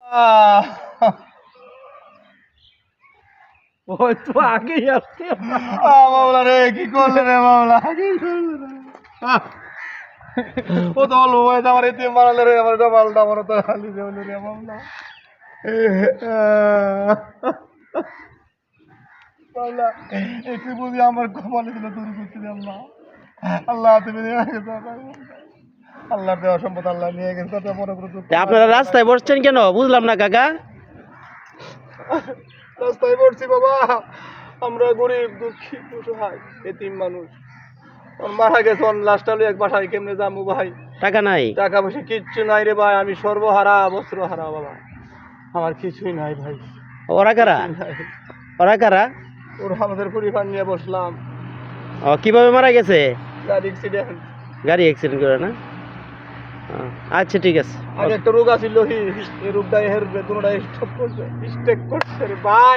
আহ, ওই তো আগেই আসছে মামলা রে, কি করলে রে মামলা, কি করলে রে? ও তো অল্প বয়সে আমার এতিম বানালে রে, আমার মালটা আমার তো খালি দেওয়ালে রে মামলা। মামলা একটু বুঝি আমার কপালে ছিল, তুমি করছি রে আল্লাহ। আল্লাহ তুমি নিয়ে গেছো, আল্লাহ দেওয়া সম্পদ আল্লাহ নিয়ে গেছে, তাতে মনে করো দুঃখ নাই। আপনারা রাস্তায় বসছেন কেন বুঝলাম না কাকা। রাস্তায় পড়ছি বাবা, আমরা গরিব দুঃখী অসহায় এতিম মানুষ। ওর মারা গেছে, ওর লাশটা লই এক বাসায় কেমনে যাবো ভাই? টাকা নাই? টাকা পয়সা কিচ্ছু নাই রে ভাই, আমি সর্বহারা বস্ত্র হারা বাবা, আমার কিছুই নাই ভাই। ওরা কারা? নাই। ওরা কারা? ওর আমাদের পরিবার নিয়ে বসলাম, ও কিভাবে মারা গেছে? গাড়ি অ্যাক্সিডেন্ট। গাড়ি অ্যাক্সিডেন্ট করে না? ও, আচ্ছা ঠিক আছে। আগে একটা রোগ আছিল, এই রোগটা এর বেদনাটা স্টপ করছে, স্টেক করছে রে ভাই।